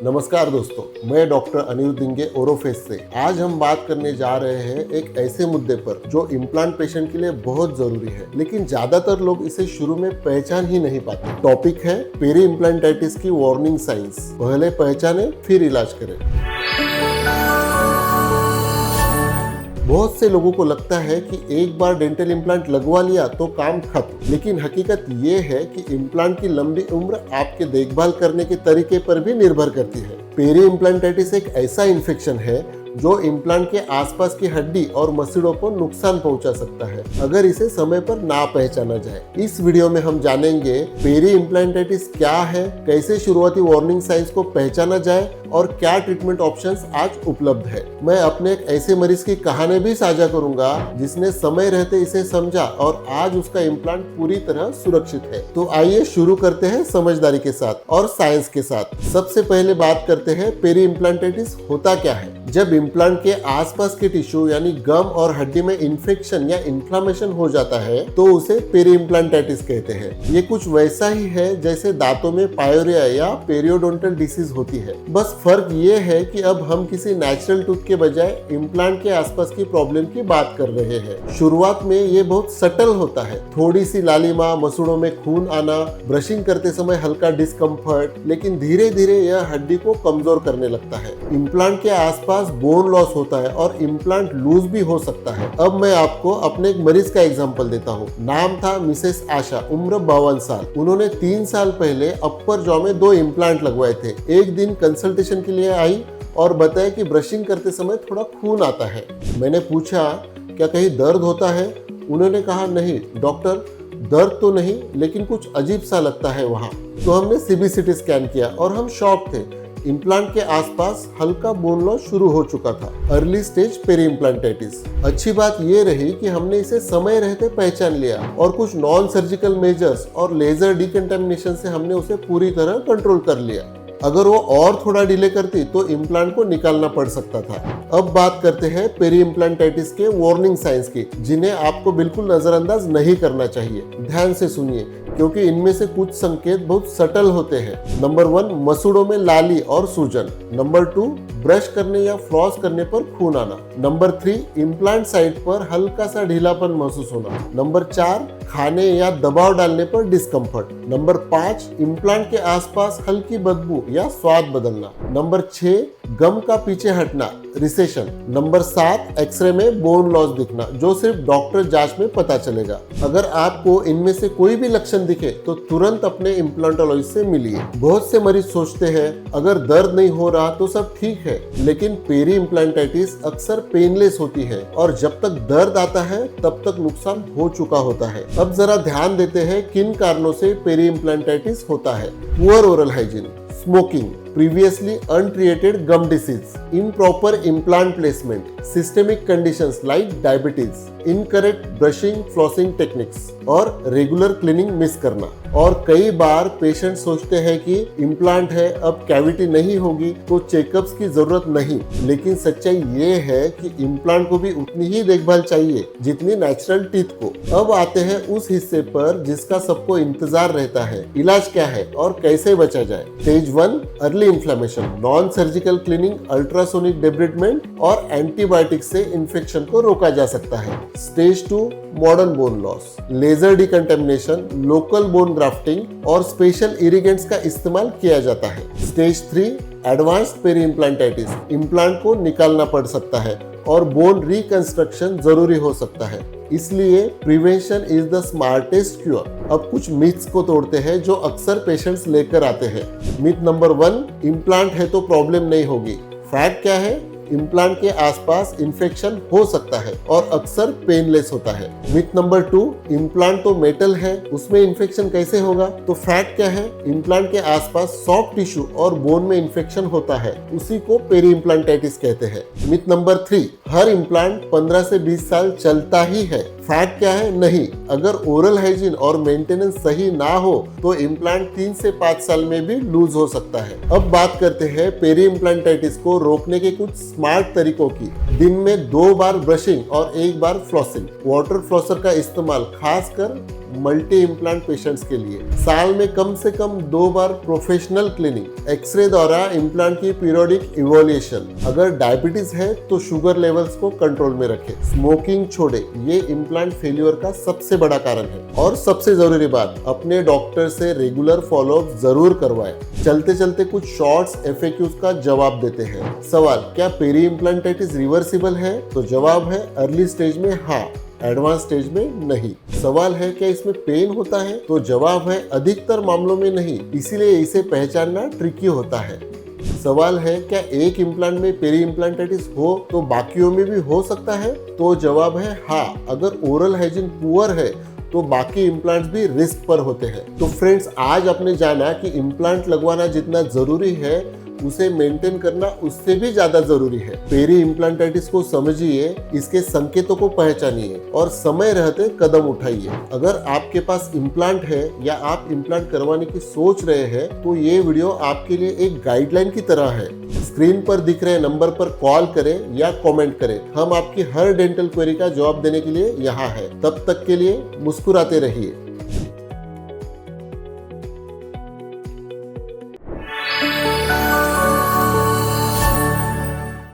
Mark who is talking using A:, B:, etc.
A: नमस्कार दोस्तों, मैं डॉक्टर अनिरुद्ध दिंगे ओरोफेस से। आज हम बात करने जा रहे हैं एक ऐसे मुद्दे पर जो इम्प्लांट पेशेंट के लिए बहुत जरूरी है, लेकिन ज्यादातर लोग इसे शुरू में पहचान ही नहीं पाते। टॉपिक है पेरी इम्प्लांटाइटिस की वार्निंग साइंस। पहले पहचाने फिर इलाज करें। बहुत से लोगों को लगता है कि एक बार डेंटल इम्प्लांट लगवा लिया तो काम खत्म, लेकिन हकीकत ये है कि इम्प्लांट की लंबी उम्र आपके देखभाल करने के तरीके पर भी निर्भर करती है। पेरी इम्प्लांटाइटिस एक ऐसा इन्फेक्शन है जो इम्प्लांट के आसपास की हड्डी और मसलों को नुकसान पहुंचा सकता है अगर इसे समय पर ना पहचाना जाए। इस वीडियो में हम जानेंगे पेरी इम्प्लांटाइटिस क्या है, कैसे शुरुआती वार्निंग साइंस को पहचाना जाए और क्या ट्रीटमेंट ऑप्शंस आज उपलब्ध है। मैं अपने एक ऐसे मरीज की कहानी भी साझा करूंगा जिसने समय रहते इसे समझा और आज उसका इम्प्लांट पूरी तरह सुरक्षित है। तो आइए शुरू करते हैं समझदारी के साथ और साइंस के साथ। सबसे पहले बात करते हैं पेरी इम्प्लांटाइटिस होता क्या है। जब इम्प्लांट के आसपास के टिश्यू यानी गम और हड्डी में इन्फेक्शन या इन्फ्लामेशन हो जाता है तो उसे पेरी इम्प्लांटाइटिस कहते हैं। ये कुछ वैसा ही है जैसे दांतों में पायोरिया या पेरियोडोंटल डिसीज होती है, बस फर्क ये है कि अब हम किसी नेचुरल टूथ के बजाय इम्प्लांट के आसपास की प्रॉब्लम की बात कर रहे हैं। शुरुआत में ये बहुत सटल होता है, थोड़ी सी लालिमा, मसूड़ों में खून आना, ब्रशिंग करते समय हल्का डिस्कम्फर्ट, लेकिन धीरे धीरे यह हड्डी को कमजोर करने लगता है। इम्प्लांट के आसपास बोन लॉस होता है और इम्प्लांट लूज भी हो सकता है। अब मैं आपको अपने एक मरीज का एग्जांपल देता हूँ। नाम था मिसेस आशा, उम्र 52 साल। उन्होंने 3 साल पहले अपर जॉ में 2 इम्प्लांट लगवाए थे। एक दिन कंसल्टेशन के लिए आई और बताया कि ब्रशिंग करते समय थोड़ा खून आता है। मैंने पूछा क्या कहीं दर्द होता है? उन्होंने कहा नहीं डॉक्टर, दर्द तो नहीं, लेकिन कुछ अजीब सा लगता है वहाँ। तो हमने सीबीसीटी स्कैन किया और हम शॉक थे। इम्प्लांट के आसपास हल्का बोन लॉस शुरू हो चुका था, अर्ली स्टेज पेरी इम्प्लांटाइटिस। अच्छी बात ये रही कि हमने इसे समय रहते पहचान लिया और कुछ नॉन सर्जिकल मेजर्स और लेजर डिकंटामिनेशन से हमने उसे पूरी तरह कंट्रोल कर लिया। अगर वो और थोड़ा डिले करती तो इम्प्लांट को निकालना पड़ सकता था। अब बात करते हैं पेरी इम्प्लांटाइटिस के वार्निंग साइंस की, जिन्हें आपको बिल्कुल नजरअंदाज नहीं करना चाहिए। ध्यान से सुनिए क्योंकि इनमें से कुछ संकेत बहुत सटल होते हैं। नंबर 1, मसूड़ों में लाली और सूजन। नंबर 2, ब्रश करने या फ्लॉस करने पर खून आना। नंबर 3, इम्प्लांट साइट पर हल्का सा ढीलापन महसूस होना। नंबर 4, खाने या दबाव डालने पर डिस्कम्फर्ट। नंबर 5, इम्प्लांट के आसपास हल्की बदबू या स्वाद बदलना। नंबर 6, गम का पीछे हटना, रिसेशन। नंबर 7, एक्सरे में बोन लॉस दिखना, जो सिर्फ डॉक्टर जांच में पता चलेगा। अगर आपको इनमें से कोई भी लक्षण दिखे तो तुरंत अपने इम्प्लांटोलॉजिस्ट से मिलिए। बहुत से मरीज सोचते हैं अगर दर्द नहीं हो रहा तो सब ठीक है, लेकिन पेरी इम्प्लांटाइटिस अक्सर पेनलेस होती है और जब तक दर्द आता है तब तक नुकसान हो चुका होता है। अब जरा ध्यान देते हैं किन कारणों से पेरी इम्प्लांटाइटिस होता है। Poor oral hygiene, smoking, previously untreated gum disease, improper implant placement, systemic conditions like diabetes, incorrect brushing flossing techniques और रेगुलर क्लीनिंग मिस करना। और कई बार पेशेंट सोचते हैं कि इम्प्लांट है, अब कैविटी नहीं होगी तो चेकअप्स की जरूरत नहीं, लेकिन सच्चाई ये है कि इम्प्लांट को भी उतनी ही देखभाल चाहिए जितनी नेचुरल टीथ को। अब आते हैं उस हिस्से पर जिसका सबको इंतजार रहता है, इलाज क्या है और कैसे बचा जाए। Stage 1, early inflammation, non surgical cleaning, ultrasonic debridement और एंटीबायोटिक से इन्फेक्शन को रोका जा सकता है। Stage 2, modern bone loss, laser decontamination, local bone grafting और स्पेशल इरिगेंट्स का इस्तेमाल किया जाता है। Stage 3, advanced peri implantitis, implant को निकालना पड़ सकता है और बोन रिकंस्ट्रक्शन जरूरी हो सकता है। इसलिए prevention is the smartest cure. अब कुछ मिथ्स को तोड़ते हैं जो अक्सर पेशेंट्स लेकर आते हैं। मिथ नंबर 1, इम्प्लांट है तो प्रॉब्लम नहीं होगी। फैक्ट क्या है? इम्प्लांट के आसपास इन्फेक्शन हो सकता है और अक्सर पेनलेस होता है। मिथ नंबर 2, इम्प्लांट तो मेटल है, उसमें इन्फेक्शन कैसे होगा? तो फैक्ट क्या है? इम्प्लांट के आसपास सॉफ्ट टिश्यू और बोन में इन्फेक्शन होता है, उसी को पेरी इम्प्लांटाइटिस कहते हैं। मिथ नंबर 3, हर इम्प्लांट 15 से 20 साल चलता ही है। फैक्ट क्या है? नहीं, अगर ओरल हाइजीन और मेंटेनेंस सही ना हो तो इम्प्लांट 3 से 5 साल में भी लूज हो सकता है। अब बात करते हैं पेरी इम्प्लांटाइटिस को रोकने के कुछ स्मार्ट तरीकों की। दिन में 2 बार ब्रशिंग और 1 बार फ्लॉसिंग। वाटर फ्लॉसर का इस्तेमाल खासकर मल्टी इम्प्लांट पेशेंट्स के लिए। साल में कम से कम 2 बार प्रोफेशनल क्लीनिंग, एक्सरे द्वारा इम्प्लांट की पीरियोडिक इवोल्यूशन। अगर डायबिटीज है तो शुगर लेवल्स को कंट्रोल में रखें। स्मोकिंग छोड़े, ये इम्प्लांट फेल्यूर का सबसे बड़ा कारण है। और सबसे जरूरी बात, अपने डॉक्टर से रेगुलर फॉलोअप जरूर करवाएं। चलते चलते कुछ शॉर्ट्स FAQs का जवाब देते हैं। सवाल, क्या पेरी इम्प्लांटाइटिस रिवर्सिबल है? तो जवाब है अर्ली स्टेज में हाँ, एडवांस स्टेज में नहीं। सवाल है, क्या इसमें पेन होता है? तो जवाब है अधिकतर मामलों में नहीं, इसीलिए इसे पहचानना ट्रिकी होता है। सवाल है, क्या एक इम्प्लांट में पेरी इम्प्लांटाइटिस हो तो बाकियों में भी हो सकता है? तो जवाब है हाँ, अगर ओरल हाइजीन पुअर है तो बाकी इम्प्लांट्स भी रिस्क पर होते हैं। तो फ्रेंड्स, आज आपने जाना कि इम्प्लांट लगवाना जितना जरूरी है उसे मेंटेन करना उससे भी ज्यादा जरूरी है। पेरी इम्प्लांटाइटिस को समझिए, इसके संकेतों को पहचानिए और समय रहते कदम उठाइए। अगर आपके पास इम्प्लांट है या आप इम्प्लांट करवाने की सोच रहे हैं तो ये वीडियो आपके लिए एक गाइडलाइन की तरह है। स्क्रीन पर दिख रहे नंबर पर कॉल करें या कमेंट करें, हम आपकी हर डेंटल क्वेरी का जवाब देने के लिए यहाँ है। तब तक के लिए मुस्कुराते रहिए।